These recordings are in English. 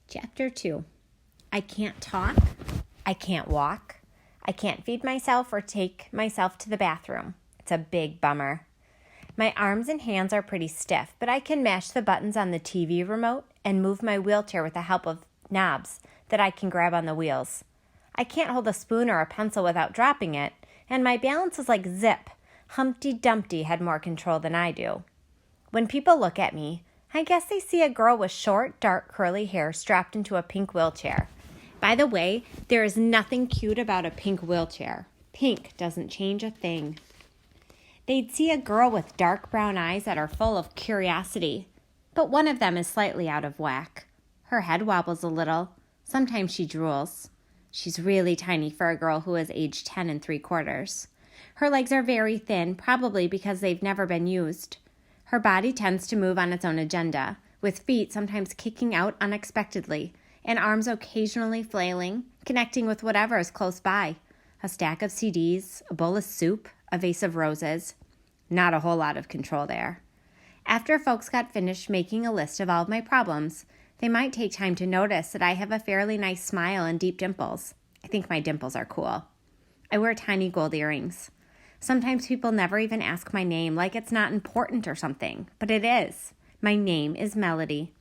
Chapter 2. I can't talk. I can't walk. I can't feed myself or take myself to the bathroom. It's a big bummer. My arms and hands are pretty stiff, but I can mash the buttons on the TV remote and move my wheelchair with the help of knobs that I can grab on the wheels. I can't hold a spoon or a pencil without dropping it, and my balance is like Zip. Humpty Dumpty had more control than I do. When people look at me, I guess they see a girl with short, dark, curly hair strapped into a pink wheelchair. By the way, there is nothing cute about a pink wheelchair. Pink doesn't change a thing. They'd see a girl with dark brown eyes that are full of curiosity, but one of them is slightly out of whack. Her head wobbles a little. Sometimes she drools. She's really tiny for a girl who is age 10 3/4. Her legs are very thin, probably because they've never been used. Her body tends to move on its own agenda, with feet sometimes kicking out unexpectedly, and arms occasionally flailing, connecting with whatever is close by. A stack of CDs, a bowl of soup, a vase of roses. Not a whole lot of control there. After folks got finished making a list of all of my problems, they might take time to notice that I have a fairly nice smile and deep dimples. I think my dimples are cool. I wear tiny gold earrings. Sometimes people never even ask my name, like it's not important or something, but it is. My name is Melody.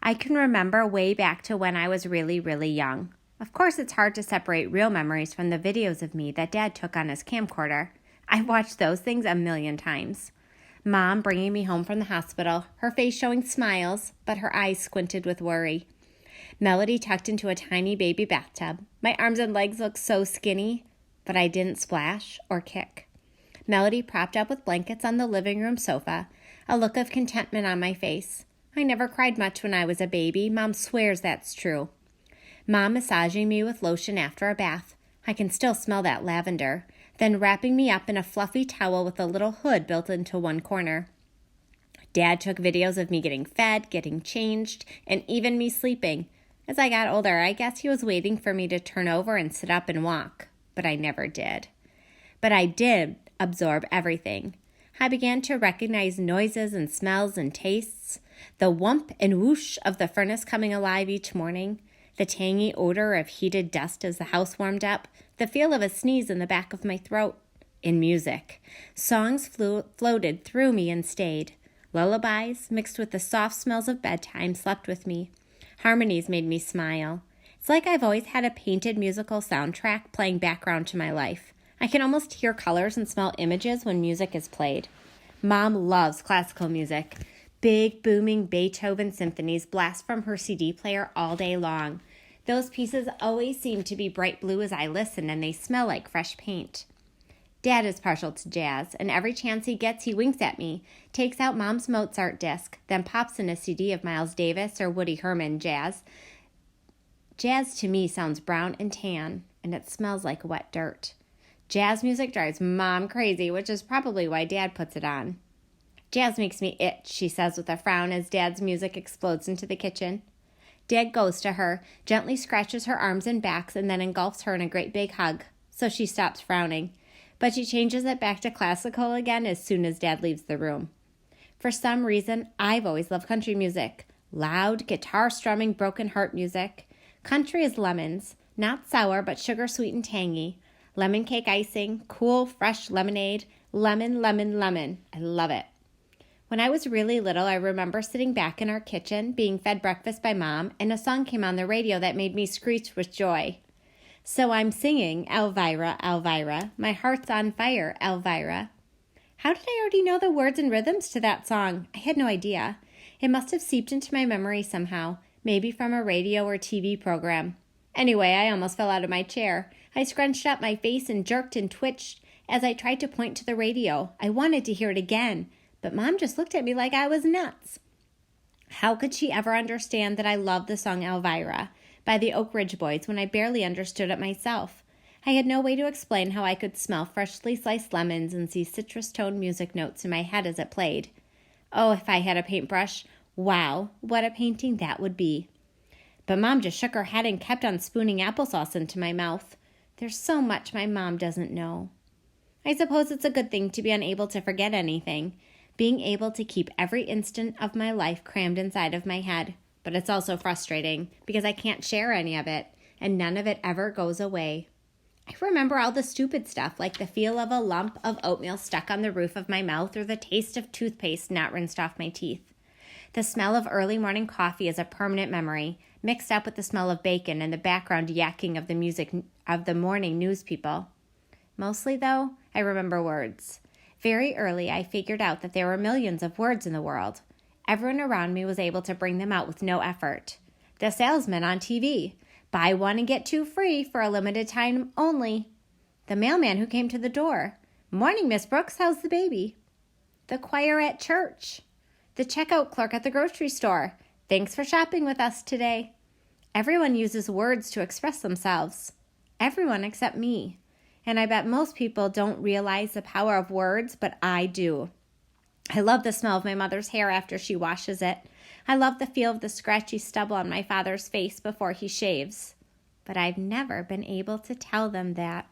I can remember way back to when I was really, really young. Of course, it's hard to separate real memories from the videos of me that Dad took on his camcorder. I've watched those things a million times. Mom bringing me home from the hospital, her face showing smiles, but her eyes squinted with worry. Melody tucked into a tiny baby bathtub. My arms and legs looked so skinny, but I didn't splash or kick. Melody propped up with blankets on the living room sofa, a look of contentment on my face. I never cried much when I was a baby. Mom swears that's true. Mom massaging me with lotion after a bath. I can still smell that lavender. Then wrapping me up in a fluffy towel with a little hood built into one corner. Dad took videos of me getting fed, getting changed, and even me sleeping. As I got older, I guess he was waiting for me to turn over and sit up and walk, but I never did. But I did absorb everything. I began to recognize noises and smells and tastes, the whump and whoosh of the furnace coming alive each morning, the tangy odor of heated dust as the house warmed up, the feel of a sneeze in the back of my throat. In music, songs floated through me and stayed. Lullabies, mixed with the soft smells of bedtime, slept with me. Harmonies made me smile. It's like I've always had a painted musical soundtrack playing background to my life. I can almost hear colors and smell images when music is played. Mom loves classical music. Big, booming Beethoven symphonies blast from her CD player all day long. Those pieces always seem to be bright blue as I listen, and they smell like fresh paint. Dad is partial to jazz, and every chance he gets, he winks at me, takes out Mom's Mozart disc, then pops in a CD of Miles Davis or Woody Herman jazz. Jazz to me sounds brown and tan, and it smells like wet dirt. Jazz music drives Mom crazy, which is probably why Dad puts it on. Jazz makes me itch, she says with a frown as Dad's music explodes into the kitchen. Dad goes to her, gently scratches her arms and backs, and then engulfs her in a great big hug, so she stops frowning. But she changes it back to classical again as soon as Dad leaves the room. For some reason, I've always loved country music. Loud, guitar-strumming, broken heart music. Country is lemons, not sour but sugar-sweet and tangy. Lemon cake icing, cool, fresh lemonade, lemon, lemon, lemon. I love it. When I was really little, I remember sitting back in our kitchen, being fed breakfast by Mom, and a song came on the radio that made me screech with joy. So I'm singing, Elvira, Elvira, my heart's on fire, Elvira. How did I already know the words and rhythms to that song? I had no idea. It must have seeped into my memory somehow, maybe from a radio or TV program. Anyway, I almost fell out of my chair. I scrunched up my face and jerked and twitched as I tried to point to the radio. I wanted to hear it again, but Mom just looked at me like I was nuts. How could she ever understand that I loved the song Elvira by the Oak Ridge Boys when I barely understood it myself? I had no way to explain how I could smell freshly sliced lemons and see citrus-toned music notes in my head as it played. Oh, if I had a paintbrush, wow, what a painting that would be. But Mom just shook her head and kept on spooning applesauce into my mouth. There's so much my mom doesn't know. I suppose it's a good thing to be unable to forget anything, being able to keep every instant of my life crammed inside of my head. But it's also frustrating because I can't share any of it, and none of it ever goes away. I remember all the stupid stuff, like the feel of a lump of oatmeal stuck on the roof of my mouth or the taste of toothpaste not rinsed off my teeth. The smell of early morning coffee is a permanent memory, mixed up with the smell of bacon and the background yakking of the music of the morning news people. Mostly, though, I remember words. Very early, I figured out that there were millions of words in the world. Everyone around me was able to bring them out with no effort. The salesman on TV. Buy one and get two free for a limited time only. The mailman who came to the door. Morning, Miss Brooks, how's the baby? The choir at church. The checkout clerk at the grocery store. Thanks for shopping with us today. Everyone uses words to express themselves. Everyone except me. And I bet most people don't realize the power of words, but I do. I love the smell of my mother's hair after she washes it. I love the feel of the scratchy stubble on my father's face before he shaves. But I've never been able to tell them that.